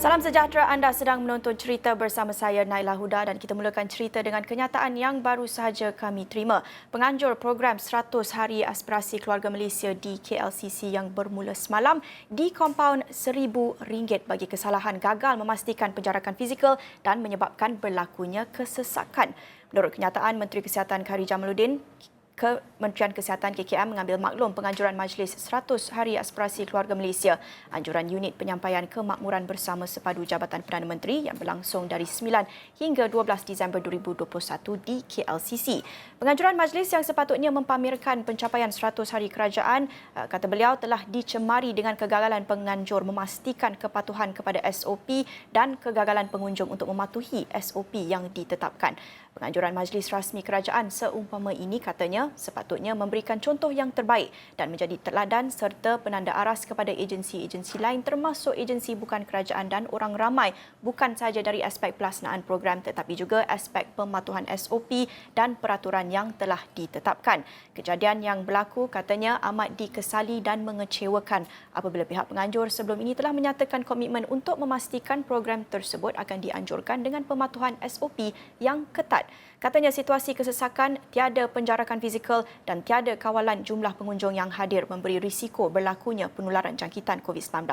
Salam sejahtera, anda sedang menonton cerita bersama saya Naila Huda dan kita mulakan cerita dengan kenyataan yang baru sahaja kami terima. Penganjur program 100 Hari Aspirasi Keluarga Malaysia di KLCC yang bermula semalam dikompaun RM1,000 bagi kesalahan gagal memastikan penjarakan fizikal dan menyebabkan berlakunya kesesakan. Menurut kenyataan Menteri Kesihatan Khairy Jamaluddin, Kementerian Kesihatan KKM mengambil maklum penganjuran Majlis 100 Hari Aspirasi Keluarga Malaysia, anjuran unit penyampaian kemakmuran bersama sepadu Jabatan Perdana Menteri yang berlangsung dari 9 hingga 12 Disember 2021 di KLCC. Penganjuran majlis yang sepatutnya mempamerkan pencapaian 100 hari kerajaan, kata beliau, telah dicemari dengan kegagalan penganjur memastikan kepatuhan kepada SOP dan kegagalan pengunjung untuk mematuhi SOP yang ditetapkan. Penganjuran majlis rasmi kerajaan seumpama ini, katanya, sepatutnya memberikan contoh yang terbaik dan menjadi teladan serta penanda aras kepada agensi-agensi lain termasuk agensi bukan kerajaan dan orang ramai, bukan sahaja dari aspek pelaksanaan program tetapi juga aspek pematuhan SOP dan peraturan yang telah ditetapkan. Kejadian yang berlaku, katanya, amat dikesali dan mengecewakan apabila pihak penganjur sebelum ini telah menyatakan komitmen untuk memastikan program tersebut akan dianjurkan dengan pematuhan SOP yang ketat. Katanya situasi kesesakan, tiada penjarakan fizikal dan tiada kawalan jumlah pengunjung yang hadir memberi risiko berlakunya penularan jangkitan COVID-19.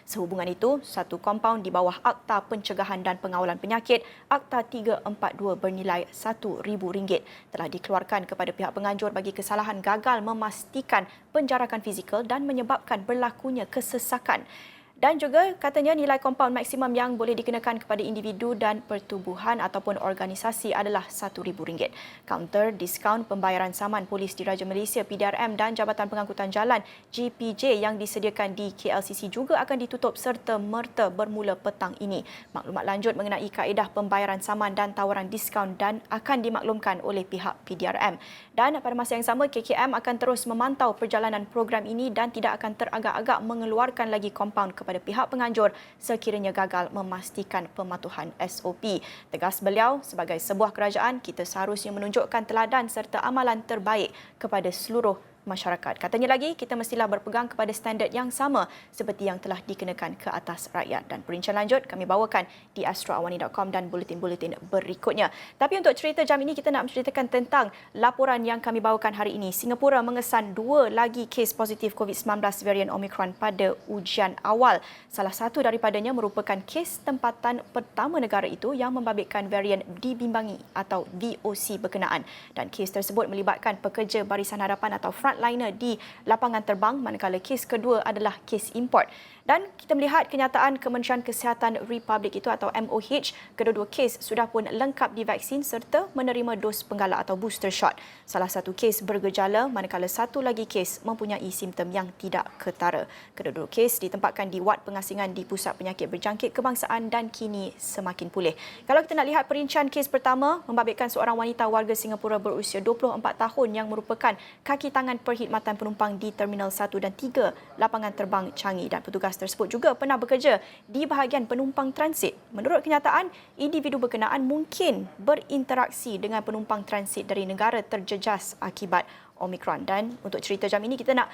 Sehubungan itu, satu kompaun di bawah Akta Pencegahan dan Pengawalan Penyakit, Akta 342 bernilai RM1,000 telah dikeluarkan kepada pihak penganjur bagi kesalahan gagal memastikan penjarakan fizikal dan menyebabkan berlakunya kesesakan. Dan juga katanya nilai kompaun maksimum yang boleh dikenakan kepada individu dan pertubuhan ataupun organisasi adalah RM1,000. Kaunter diskaun pembayaran saman Polis Diraja Malaysia PDRM dan Jabatan Pengangkutan Jalan JPJ yang disediakan di KLCC juga akan ditutup serta merta bermula petang ini. Maklumat lanjut mengenai kaedah pembayaran saman dan tawaran diskaun dan akan dimaklumkan oleh pihak PDRM. Dan pada masa yang sama, KKM akan terus memantau perjalanan program ini dan tidak akan teragak-agak mengeluarkan lagi kompaun kepada pihak penganjur sekiranya gagal memastikan pematuhan SOP. Tegas beliau, sebagai sebuah kerajaan, kita seharusnya menunjukkan teladan serta amalan terbaik kepada seluruh masyarakat. Katanya lagi, kita mestilah berpegang kepada standard yang sama seperti yang telah dikenakan ke atas rakyat. Dan perincian lanjut kami bawakan di astroawani.com dan buletin-buletin berikutnya. Tapi untuk cerita jam ini, kita nak menceritakan tentang laporan yang kami bawakan hari ini. Singapura mengesan 2 lagi kes positif COVID-19 varian Omicron pada ujian awal. Salah satu daripadanya merupakan kes tempatan pertama negara itu yang membabitkan varian dibimbangi atau VOC berkenaan. Dan kes tersebut melibatkan pekerja barisan hadapan atau frontliner di lapangan terbang, manakala kes kedua adalah kes import. Dan kita melihat kenyataan Kementerian Kesihatan Republik itu atau MOH, kedua-dua kes sudah pun lengkap divaksin serta menerima dos penggalak atau booster shot. Salah satu kes bergejala, manakala satu lagi kes mempunyai simptom yang tidak ketara. Kedua-dua kes ditempatkan di wad pengasingan di Pusat Penyakit Berjangkit Kebangsaan dan kini semakin pulih. Kalau kita nak lihat perincian kes pertama, membabitkan seorang wanita warga Singapura berusia 24 tahun yang merupakan kaki tangan perkhidmatan penumpang di Terminal 1 dan 3 lapangan terbang Changi, dan petugas tersebut juga pernah bekerja di bahagian penumpang transit. Menurut kenyataan, individu berkenaan mungkin berinteraksi dengan penumpang transit dari negara terjejas akibat Omicron. Dan untuk cerita jam ini, kita nak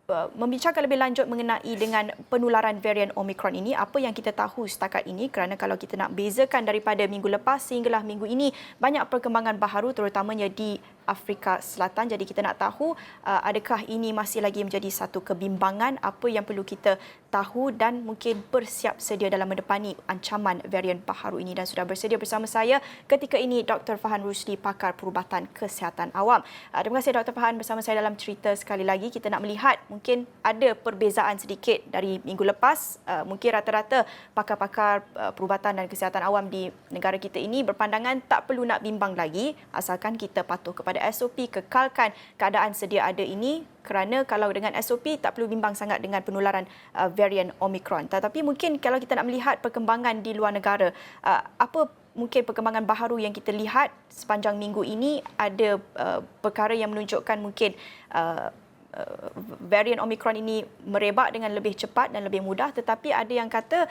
membincangkan lebih lanjut mengenai dengan penularan varian Omicron ini, apa yang kita tahu setakat ini, kerana kalau kita nak bezakan daripada minggu lepas sehinggalah minggu ini, banyak perkembangan baharu terutamanya di Afrika Selatan. Jadi kita nak tahu adakah ini masih lagi menjadi satu kebimbangan, apa yang perlu kita tahu dan mungkin bersiap sedia dalam mendepani ancaman varian baharu ini. Dan sudah bersedia bersama saya ketika ini Dr. Fahan Rusli, pakar perubatan kesihatan awam. Terima kasih Dr. Fahan bersama saya dalam cerita sekali lagi. Kita nak melihat mungkin ada perbezaan sedikit dari minggu lepas. Mungkin rata-rata pakar-pakar perubatan dan kesihatan awam di negara kita ini berpandangan tak perlu nak bimbang lagi asalkan kita patuh kepada SOP, kekalkan keadaan sedia ada ini, kerana kalau dengan SOP tak perlu bimbang sangat dengan penularan varian Omicron. Tetapi mungkin kalau kita nak melihat perkembangan di luar negara, apa mungkin perkembangan baharu yang kita lihat sepanjang minggu ini? Ada perkara yang menunjukkan mungkin varian Omicron ini merebak dengan lebih cepat dan lebih mudah, tetapi ada yang kata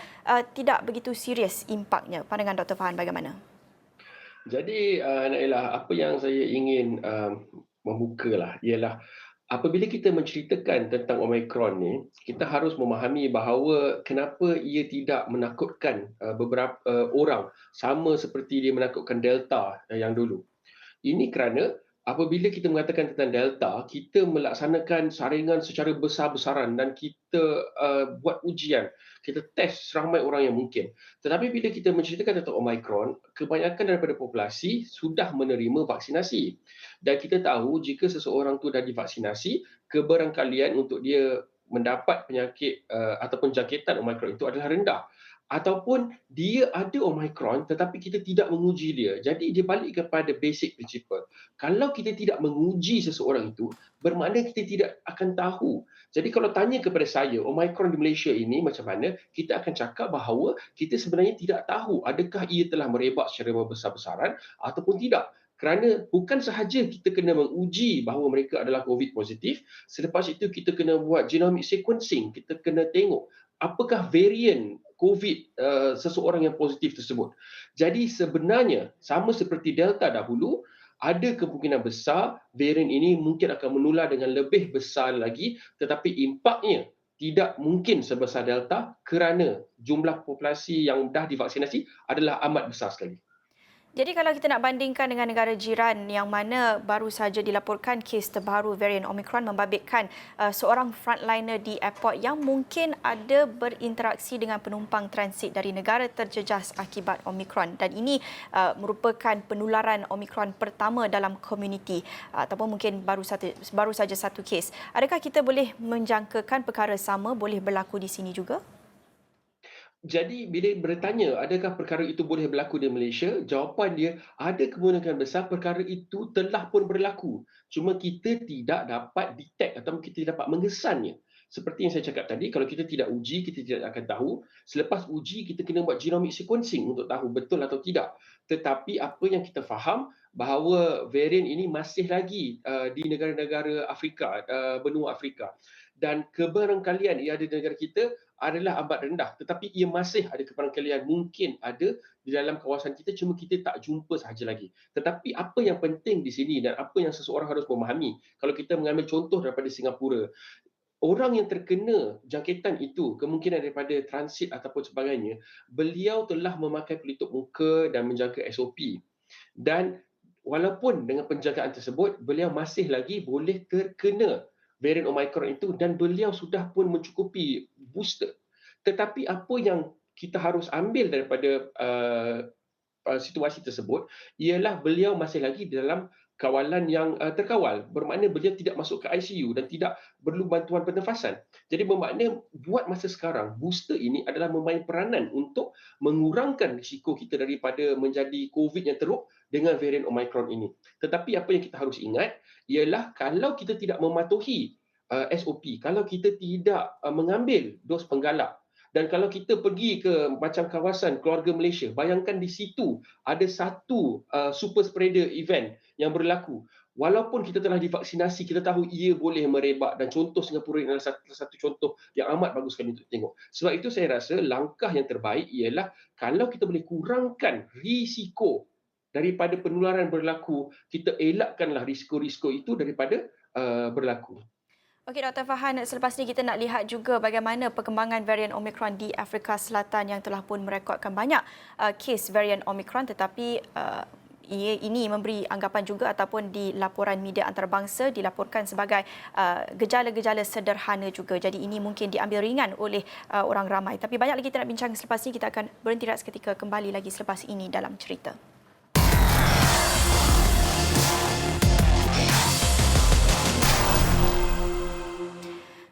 tidak begitu serius impaknya. Pandangan Dr. Fahan bagaimana? Jadi, Nailah, apa yang saya ingin membukalah ialah Apabila kita menceritakan tentang Omicron ni, kita harus memahami bahawa kenapa ia tidak menakutkan beberapa orang sama seperti dia menakutkan Delta yang dulu. Ini kerana apabila kita mengatakan tentang Delta, kita melaksanakan saringan secara besar-besaran dan kita buat ujian, kita test seramai orang yang mungkin. Tetapi bila kita menceritakan tentang Omicron, kebanyakan daripada populasi sudah menerima vaksinasi. Dan kita tahu jika seseorang tu dah divaksinasi, kebarangkalian untuk dia mendapat penyakit ataupun jangkitan Omicron itu adalah rendah. Ataupun dia ada Omicron tetapi kita tidak menguji dia. Jadi dia balik kepada basic principle. Kalau kita tidak menguji seseorang itu, bermakna kita tidak akan tahu. Jadi kalau tanya kepada saya, Omicron di Malaysia ini macam mana, kita akan cakap bahawa kita sebenarnya tidak tahu adakah ia telah merebak secara besar-besaran ataupun tidak. Kerana bukan sahaja kita kena menguji bahawa mereka adalah COVID positif, selepas itu kita kena buat genomic sequencing, kita kena tengok apakah varian COVID seseorang yang positif tersebut. Jadi sebenarnya sama seperti Delta dahulu, ada kemungkinan besar varian ini mungkin akan menular dengan lebih besar lagi, tetapi impaknya tidak mungkin sebesar Delta kerana jumlah populasi yang dah divaksinasi adalah amat besar sekali. Jadi kalau kita nak bandingkan dengan negara jiran yang mana baru saja dilaporkan kes terbaru varian Omicron membabitkan seorang frontliner di airport yang mungkin ada berinteraksi dengan penumpang transit dari negara terjejas akibat Omicron, dan ini merupakan penularan Omicron pertama dalam komuniti ataupun mungkin baru saja satu kes. Adakah kita boleh menjangkakan perkara sama boleh berlaku di sini juga? Jadi bila bertanya adakah perkara itu boleh berlaku di Malaysia, jawapan dia ada kemungkinan besar perkara itu telah pun berlaku. Cuma kita tidak dapat detect atau kita tidak dapat mengesannya. Seperti yang saya cakap tadi, kalau kita tidak uji, kita tidak akan tahu. Selepas uji, kita kena buat genomic sequencing untuk tahu betul atau tidak. Tetapi apa yang kita faham, bahawa varian ini masih lagi di negara-negara Afrika, benua Afrika. Dan kebarangkalian ia ada di negara kita adalah amat rendah, tetapi ia masih ada kebarangkalian mungkin ada di dalam kawasan kita, cuma kita tak jumpa sahaja lagi. Tetapi apa yang penting di sini dan apa yang seseorang harus memahami, kalau kita mengambil contoh daripada Singapura, orang yang terkena jangkitan itu kemungkinan daripada transit ataupun sebagainya, beliau telah memakai pelitup muka dan menjaga SOP. Dan walaupun dengan penjagaan tersebut, beliau masih lagi boleh terkena varian Omicron itu dan beliau sudah pun mencukupi booster. Tetapi apa yang kita harus ambil daripada situasi tersebut ialah beliau masih lagi dalam kawalan yang terkawal, bermakna beliau tidak masuk ke ICU dan tidak perlu bantuan pernafasan. Jadi bermakna buat masa sekarang booster ini adalah memain peranan untuk mengurangkan risiko kita daripada menjadi COVID yang teruk dengan varian Omicron ini. Tetapi apa yang kita harus ingat ialah kalau kita tidak mematuhi SOP, kalau kita tidak mengambil dos penggalak, dan kalau kita pergi ke macam kawasan keluarga Malaysia, bayangkan di situ ada satu super spreader event yang berlaku. Walaupun kita telah divaksinasi, kita tahu ia boleh merebak, dan contoh Singapura adalah satu contoh yang amat bagus sekali untuk tengok. Sebab itu saya rasa langkah yang terbaik ialah kalau kita boleh kurangkan risiko daripada penularan berlaku, kita elakkanlah risiko-risiko itu daripada berlaku. Okey, Dr. Fahan, selepas ini kita nak lihat juga bagaimana perkembangan varian Omicron di Afrika Selatan yang telah pun merekodkan banyak kes varian Omicron, tetapi ini memberi anggapan juga ataupun di laporan media antarabangsa dilaporkan sebagai gejala-gejala sederhana juga. Jadi ini mungkin diambil ringan oleh orang ramai. Tapi banyak lagi kita nak bincang selepas ini. Kita akan berhenti seketika, kembali lagi selepas ini dalam cerita.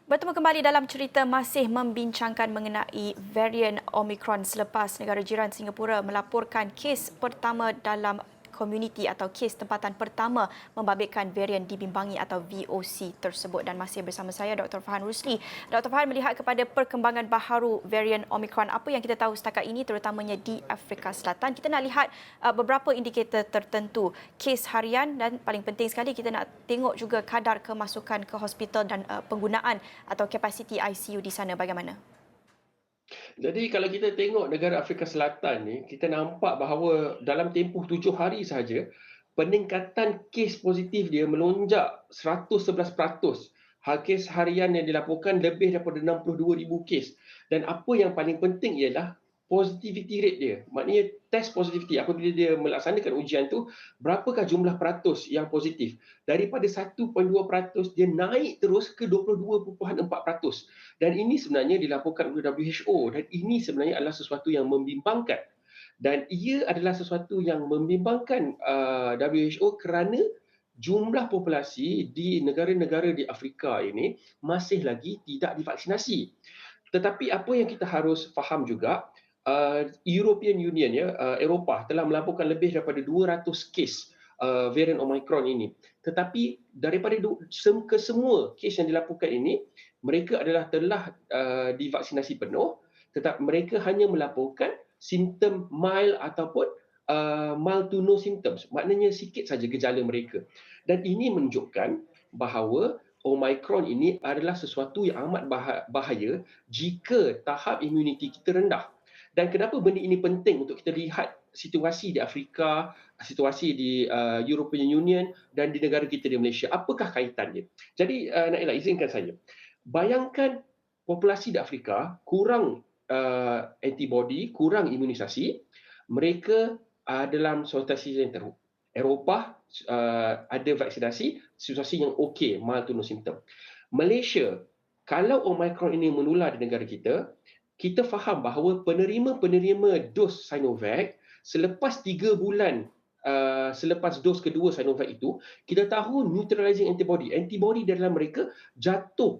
Bertemu kembali dalam cerita, masih membincangkan mengenai varian Omicron selepas negara jiran Singapura melaporkan kes pertama dalam komuniti atau kes tempatan pertama membabitkan varian dibimbangi atau VOC tersebut. Dan masih bersama saya Dr. Fahan Rusli. Dr. Fahan, melihat kepada perkembangan baharu varian Omicron, apa yang kita tahu setakat ini terutamanya di Afrika Selatan, kita nak lihat beberapa indikator tertentu, kes harian, dan paling penting sekali kita nak tengok juga kadar kemasukan ke hospital dan penggunaan atau kapasiti ICU di sana bagaimana? Jadi kalau kita tengok negara Afrika Selatan ni, kita nampak bahawa dalam tempoh 7 hari sahaja, peningkatan kes positif dia melonjak 111%. Kes harian yang dilaporkan lebih daripada 62,000 kes. Dan apa yang paling penting ialah positivity rate dia. Maknanya test positivity apabila dia melaksanakan ujian tu, berapakah jumlah peratus yang positif. Daripada 1.2% dia naik terus ke 22.4%. Dan ini sebenarnya dilaporkan oleh WHO dan ini sebenarnya adalah sesuatu yang membimbangkan. Dan ia adalah sesuatu yang membimbangkan WHO kerana jumlah populasi di negara-negara di Afrika ini masih lagi tidak divaksinasi. Tetapi apa yang kita harus faham juga, European Union Eropah telah melaporkan lebih daripada 200 kes varian Omicron ini. Tetapi daripada kesemua kes yang dilaporkan ini, mereka adalah telah divaksinasi penuh, tetapi mereka hanya melaporkan simptom mild ataupun mild to no symptoms. Maknanya sikit saja gejala mereka. Dan ini menunjukkan bahawa Omicron ini adalah sesuatu yang amat bahaya jika tahap imuniti kita rendah. Dan kenapa benda ini penting untuk kita lihat situasi di Afrika, situasi di European Union dan di negara kita di Malaysia. Apakah kaitannya? Jadi Naila, izinkan saya. Bayangkan populasi di Afrika kurang antibody, kurang imunisasi, mereka dalam situasi yang teruk. Eropah ada vaksinasi, situasi yang okey, mild to no symptom. Malaysia, kalau Omicron ini menular di negara kita, kita faham bahawa penerima-penerima dos Sinovac selepas 3 bulan selepas dos kedua Sinovac itu, kita tahu neutralizing antibody dalam mereka jatuh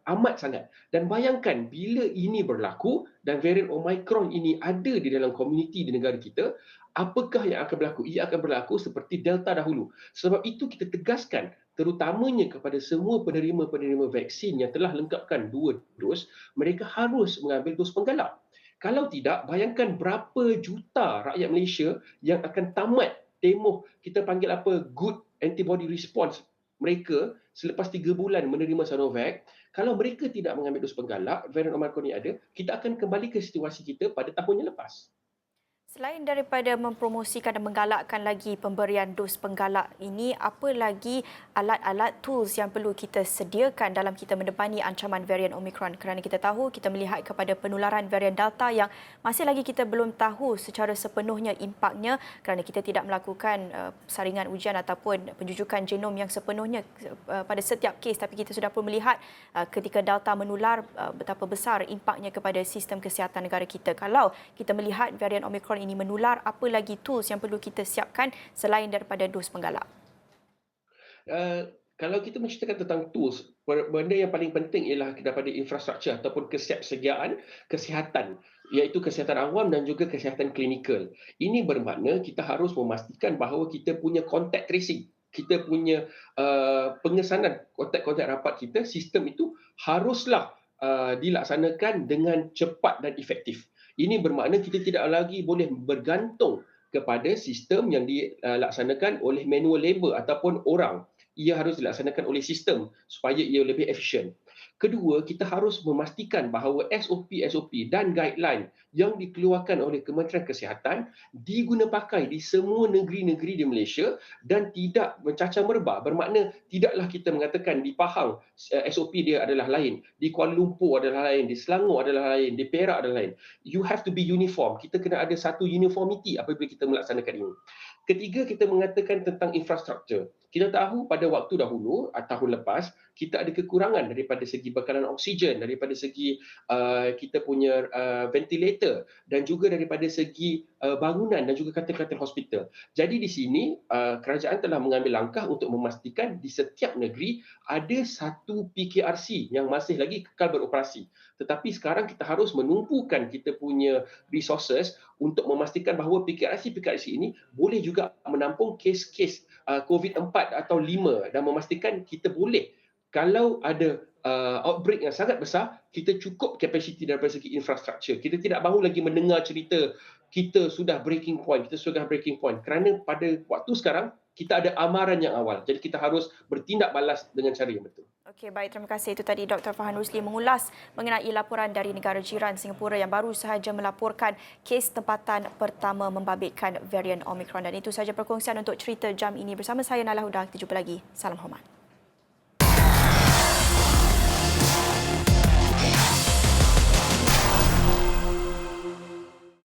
amat sangat. Dan bayangkan bila ini berlaku dan varian Omicron ini ada di dalam komuniti di negara kita, apakah yang akan berlaku? Ia akan berlaku seperti Delta dahulu. Sebab itu kita tegaskan terutamanya kepada semua penerima-penerima vaksin yang telah lengkapkan 2 dos, mereka harus mengambil dos penggalak. Kalau tidak, bayangkan berapa juta rakyat Malaysia yang akan tamat temoh, kita panggil apa, good antibody response mereka selepas 3 bulan menerima Sinovac. Kalau mereka tidak mengambil dos penggalak, varian Omicron ini ada, kita akan kembali ke situasi kita pada tahun yang lepas. Selain daripada mempromosikan dan menggalakkan lagi pemberian dos penggalak ini, apa lagi alat-alat tools yang perlu kita sediakan dalam kita mendepani ancaman varian Omicron? Kerana kita tahu, kita melihat kepada penularan varian Delta yang masih lagi kita belum tahu secara sepenuhnya impaknya kerana kita tidak melakukan saringan ujian ataupun penjujukan genom yang sepenuhnya pada setiap kes. Tapi kita sudah pun melihat ketika Delta menular betapa besar impaknya kepada sistem kesihatan negara kita. Kalau kita melihat varian Omicron ini menular, apa lagi tools yang perlu kita siapkan selain daripada dos penggalak? Kalau kita menceritakan tentang tools, benda yang paling penting ialah daripada infrastruktur ataupun kesiapsediaan kesihatan, iaitu kesihatan awam dan juga kesihatan klinikal. Ini bermakna kita harus memastikan bahawa kita punya contact tracing, kita punya pengesanan kontak-kontak rapat kita, sistem itu haruslah dilaksanakan dengan cepat dan efektif. Ini bermakna kita tidak lagi boleh bergantung kepada sistem yang dilaksanakan oleh manual labor ataupun orang. Ia harus dilaksanakan oleh sistem supaya ia lebih efisien. Kedua, kita harus memastikan bahawa SOP dan guideline yang dikeluarkan oleh Kementerian Kesihatan digunapakai di semua negeri-negeri di Malaysia dan tidak mencacah merebah. Bermakna tidaklah kita mengatakan di Pahang SOP dia adalah lain, di Kuala Lumpur adalah lain, di Selangor adalah lain, di Perak adalah lain. You have to be uniform. Kita kena ada satu uniformity apabila kita melaksanakan ini. Ketiga, kita mengatakan tentang infrastruktur. Kita tahu pada waktu dahulu, tahun lepas, kita ada kekurangan daripada segi bekalan oksigen, daripada segi kita punya ventilator dan juga daripada segi bangunan dan juga katil-katil hospital. Jadi di sini kerajaan telah mengambil langkah untuk memastikan di setiap negeri ada satu PKRC yang masih lagi kekal beroperasi. Tetapi sekarang kita harus menumpukan kita punya resources untuk memastikan bahawa PKRC ini boleh juga menampung kes-kes COVID-4 atau 5 dan memastikan kita boleh, kalau ada outbreak yang sangat besar, kita cukup kapasiti daripada segi infrastruktur. Kita tidak mahu lagi mendengar cerita kita sudah breaking point, kerana pada waktu sekarang kita ada amaran yang awal. Jadi kita harus bertindak balas dengan cara yang betul. Okey, baik, terima kasih. Itu tadi Dr. Fahan Rusli mengulas mengenai laporan dari negara jiran Singapura yang baru sahaja melaporkan kes tempatan pertama membabitkan varian Omicron. Dan itu sahaja perkongsian untuk cerita jam ini bersama saya Nailah Huda. Kita jumpa lagi. Salam hormat.